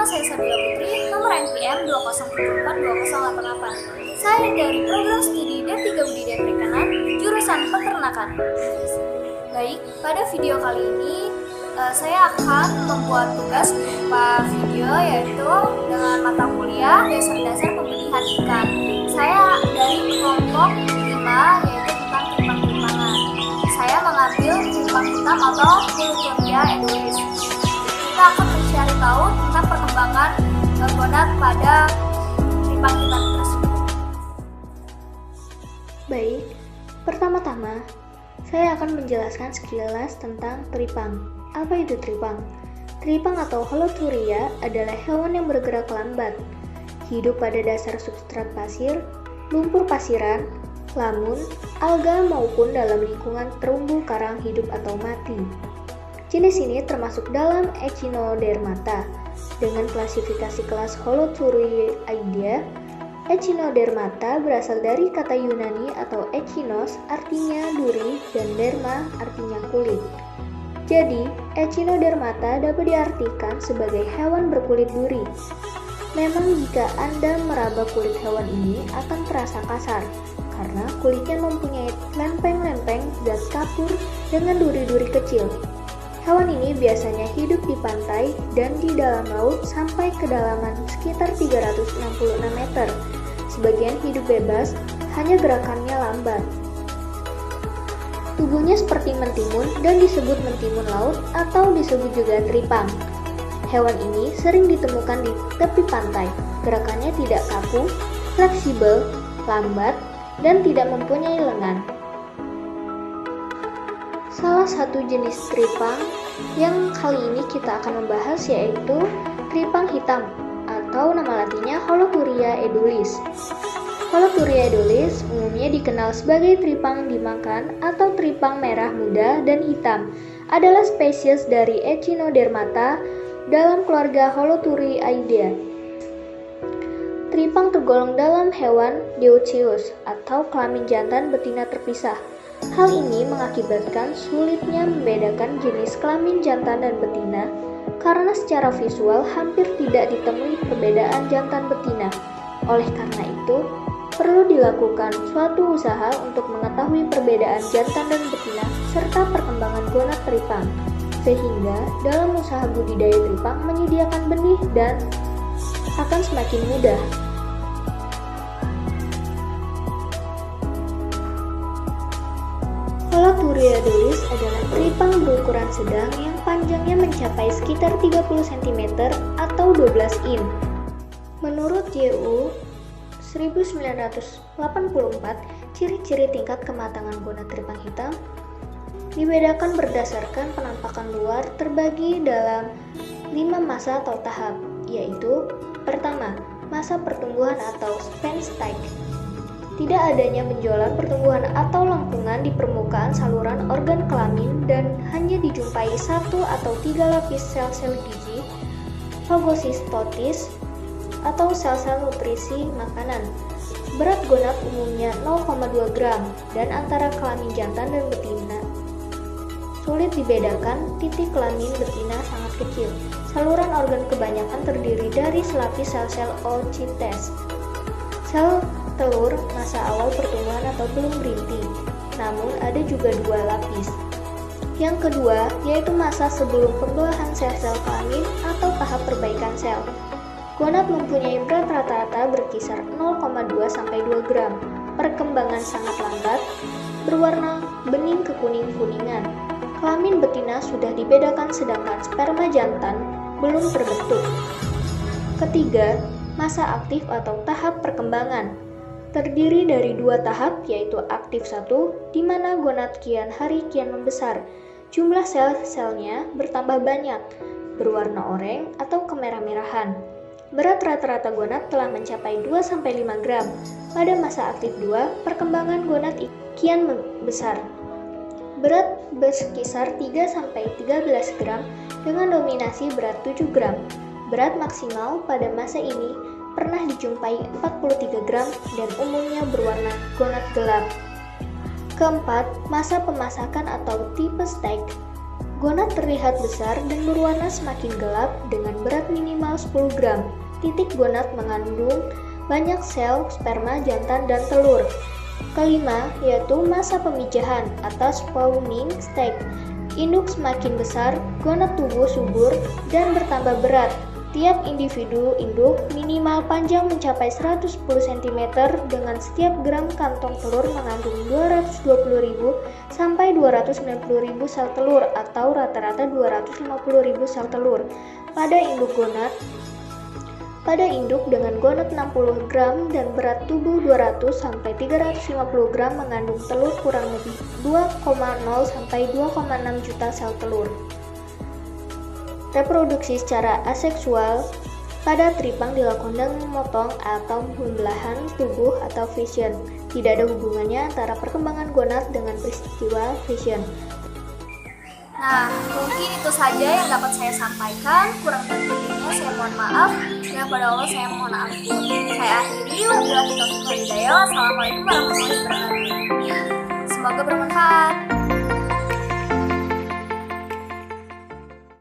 Nama saya Sabila Putri, nomor NPM 2074208. Saya dari program studi D3 Budidaya Perikanan, jurusan Peternakan. Baik, pada video kali ini saya akan membuat tugas berupa video yaitu dengan mata kuliah dasar-dasar pemilihan ikan. Saya dari kelompok 5 yaitu tentang tripang-tripangan. Saya mengambil tripang hitam atau Holoturia edulis. Kita akan mencari tahu tentang perkembangan gonad pada tripang hitam tersebut. Baik, pertama-tama saya akan menjelaskan sekilas tentang tripang. Apa itu tripang? Tripang atau Holoturia adalah hewan yang bergerak lambat, hidup pada dasar substrat pasir, lumpur pasiran, lamun, alga maupun dalam lingkungan terumbu karang hidup atau mati. Jenis ini termasuk dalam Echinodermata dengan klasifikasi kelas Holoturiidae. Echinodermata berasal dari kata Yunani atau echinos artinya duri dan derma artinya kulit. Jadi, Echinodermata dapat diartikan sebagai hewan berkulit duri. Memang jika Anda meraba kulit hewan ini akan terasa kasar, karena kulitnya mempunyai lempeng-lempeng zat kapur dengan duri-duri kecil. Hewan ini biasanya hidup di pantai dan di dalam laut sampai kedalaman sekitar 366 meter. Sebagian hidup bebas, hanya gerakannya lambat. Tubuhnya seperti mentimun dan disebut mentimun laut atau disebut juga tripang. Hewan ini sering ditemukan di tepi pantai. Gerakannya tidak kaku, fleksibel, lambat, dan tidak mempunyai lengan. Salah satu jenis tripang yang kali ini kita akan membahas yaitu tripang hitam atau nama latinnya Holoturia edulis. Holoturia edulis umumnya dikenal sebagai tripang dimakan atau tripang merah muda dan hitam, adalah spesies dari Echinodermata dalam keluarga Holoturiidae. Tripang tergolong dalam hewan dioecious atau kelamin jantan betina terpisah. Hal ini mengakibatkan sulitnya membedakan jenis kelamin jantan dan betina karena secara visual hampir tidak ditemui perbedaan jantan betina. Oleh karena itu, perlu dilakukan suatu usaha untuk mengetahui perbedaan jantan dan betina serta perkembangan gonad tripang, sehingga dalam usaha budidaya tripang menyediakan benih dan akan semakin mudah. Holoturia edulis adalah tripang berukuran sedang yang panjangnya mencapai sekitar 30 cm atau 12 in. Menurut JU 1984, ciri-ciri tingkat kematangan gonad tripang hitam dibedakan berdasarkan penampakan luar terbagi dalam 5 masa atau tahap, yaitu pertama, masa pertumbuhan atau span stage. Tidak adanya benjolan pertumbuhan atau lengkungan di permukaan saluran organ kelamin dan hanya dijumpai 1 atau 3 lapis sel-sel gizi, fagosistosis, atau sel-sel nutrisi makanan. Berat gonad umumnya 0,2 gram dan antara kelamin jantan dan betina sulit dibedakan. Titik kelamin betina sangat kecil. Saluran organ kebanyakan terdiri dari selapis sel-sel oocytes. Sel telur masa awal pertumbuhan atau belum berinti, namun ada juga 2 lapis. Yang kedua yaitu masa sebelum pembelahan sel-sel kelamin atau tahap perbaikan sel. Gonad mempunyai berat rata-rata berkisar 0,2 sampai 2 gram. Perkembangan sangat lambat, berwarna bening ke kuning-kuningan. Kelamin betina sudah dibedakan sedangkan sperma jantan belum terbentuk. Ketiga, masa aktif atau tahap perkembangan. Terdiri dari 2 tahap yaitu aktif 1 di mana gonad kian hari kian membesar. Jumlah sel-selnya bertambah banyak, berwarna oranye atau kemerah-merahan. Berat rata-rata gonad telah mencapai 2-5 gram. Pada masa aktif 2, perkembangan gonad kian besar. Berat berkisar 3-13 gram dengan dominasi berat 7 gram. Berat maksimal pada masa ini pernah dijumpai 43 gram dan umumnya berwarna gonad gelap. Keempat, masa pemasakan atau tipe steak. Gonad terlihat besar dan berwarna semakin gelap dengan berat minimal 10 gram. Titik gonad mengandung banyak sel, sperma, jantan, dan telur. Kelima, yaitu masa pemijahan atau spawning stage. Induk semakin besar, gonad tubuh subur dan bertambah berat. Tiap individu induk minimal panjang mencapai 110 cm dengan setiap gram kantong telur mengandung 220.000 sampai 290.000 sel telur atau rata-rata 250.000 sel telur. Pada induk dengan gonad 60 gram dan berat tubuh 200 sampai 350 gram mengandung telur kurang lebih 2,0 sampai 2,6 juta sel telur. Reproduksi secara aseksual pada tripang dilakukan dengan memotong atau pembelahan tubuh atau fission. Tidak ada hubungannya antara perkembangan gonad dengan peristiwa fission. Nah, mungkin itu saja yang dapat saya sampaikan. Kurang lebihnya saya mohon maaf. Dan pada Allah saya mohon ampun. Saya akhiri. Wabillahi taufiq wal hidayah. Wassalamualaikum warahmatullahi wabarakatuh. Semoga bermanfaat.